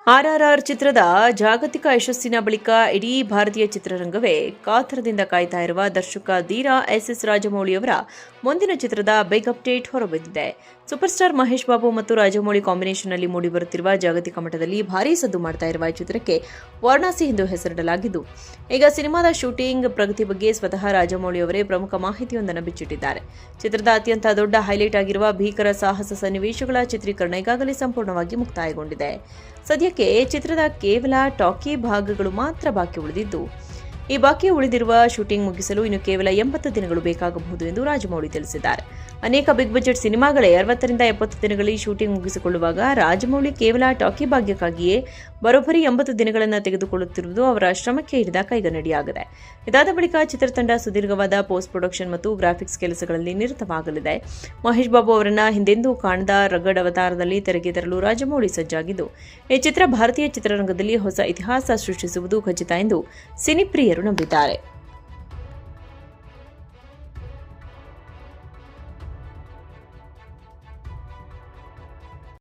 RRR ಚಿತ್ರದ ಜಾಗತಿಕ ಯಶಸ್ಸಿನ ಬಳಿಕ ಇಡೀ ಭಾರತೀಯ ಚಿತ್ರರಂಗವೇ ಕಾತರದಿಂದ ಕಾಯ್ತಾ ಇರುವ ದರ್ಶಕ ಧೀರ ಎಸ್ ರಾಜಮೌಳಿಯವರ ಮುಂದಿನ ಚಿತ್ರದ ಬಿಗ್ ಅಪ್ಡೇಟ್ ಹೊರಬಿದ್ದಿದೆ. ಸೂಪರ್ ಸ್ಟಾರ್ ಮಹೇಶ್ ಬಾಬು ಮತ್ತು ರಾಜಮೌಳಿ ಕಾಂಬಿನೇಷನ್ನಲ್ಲಿ ಮೂಡಿಬರುತ್ತಿರುವ ಜಾಗತಿಕ ಮಟ್ಟದಲ್ಲಿ ಭಾರೀ ಸದ್ದು ಮಾಡ್ತಾ ಇರುವ ಈ ಚಿತ್ರಕ್ಕೆ ವಾರಣಾಸಿ ಎಂದು ಹೆಸರಿಡಲಾಗಿದ್ದು, ಈಗ ಸಿನಿಮಾದ ಶೂಟಿಂಗ್ ಪ್ರಗತಿ ಬಗ್ಗೆ ಸ್ವತಃ ರಾಜಮೌಳಿ ಅವರೇ ಪ್ರಮುಖ ಮಾಹಿತಿಯೊಂದನ್ನು ಬಿಚ್ಚಿಟ್ಟಿದ್ದಾರೆ. ಚಿತ್ರದ ಅತ್ಯಂತ ದೊಡ್ಡ ಹೈಲೈಟ್ ಆಗಿರುವ ಭೀಕರ ಸಾಹಸ ಸನ್ನಿವೇಶಗಳ ಚಿತ್ರೀಕರಣ ಈಗಾಗಲೇ ಸಂಪೂರ್ಣವಾಗಿ ಮುಕ್ತಾಯಗೊಂಡಿದೆ. ಸದ್ಯಕ್ಕೆ ಚಿತ್ರದ ಕೇವಲ ಟಾಕಿ ಭಾಗಗಳು ಮಾತ್ರ ಬಾಕಿ ಉಳಿದಿದ್ದು, ಈ ಬಾಕಿ ಉಳಿದಿರುವ ಶೂಟಿಂಗ್ ಮುಗಿಸಲು ಇನ್ನು ಕೇವಲ 80 ದಿನಗಳು ಬೇಕಾಗಬಹುದು ಎಂದು ರಾಜಮೌಳಿ ತಿಳಿಸಿದ್ದಾರೆ. ಅನೇಕ ಬಿಗ್ ಬಜೆಟ್ ಸಿನಿಮಾಗಳೇ 60ರಿಂದ 70 ದಿನಗಳಲ್ಲಿ ಶೂಟಿಂಗ್ ಮುಗಿಸಿಕೊಳ್ಳುವಾಗ ರಾಜಮೌಳಿ ಕೇವಲ ಟಾಕಿ ಭಾಗ್ಯಕ್ಕಾಗಿಯೇ ಬರೋಬ್ಬರಿ 80 ದಿನಗಳನ್ನು ತೆಗೆದುಕೊಳ್ಳುತ್ತಿರುವುದು ಅವರ ಶ್ರಮಕ್ಕೆ ಹಿಡಿದ ಕೈಗನ್ನಡಿಯಾಗಿದೆ. ಇದಾದ ಬಳಿಕ ಚಿತ್ರತಂಡ ಸುದೀರ್ಘವಾದ ಪೋಸ್ಟ್ ಪ್ರೊಡಕ್ಷನ್ ಮತ್ತು ಗ್ರಾಫಿಕ್ಸ್ ಕೆಲಸಗಳಲ್ಲಿ ನಿರತವಾಗಲಿದೆ. ಮಹೇಶ್ ಬಾಬು ಅವರನ್ನ ಹಿಂದೆಂದೂ ಕಾಣದ ರಗಡ್ ಅವತಾರದಲ್ಲಿ ತೆರೆಗೆ ತರಲು ರಾಜಮೌಳಿ ಸಜ್ಜಾಗಿದ್ದು, ಈ ಚಿತ್ರ ಭಾರತೀಯ ಚಿತ್ರರಂಗದಲ್ಲಿ ಹೊಸ ಇತಿಹಾಸ ಸೃಷ್ಟಿಸುವುದು ಖಚಿತ ಎಂದು ಸಿನಿಪ್ರಿಯರು ನಂಬಿದ್ದಾರೆ.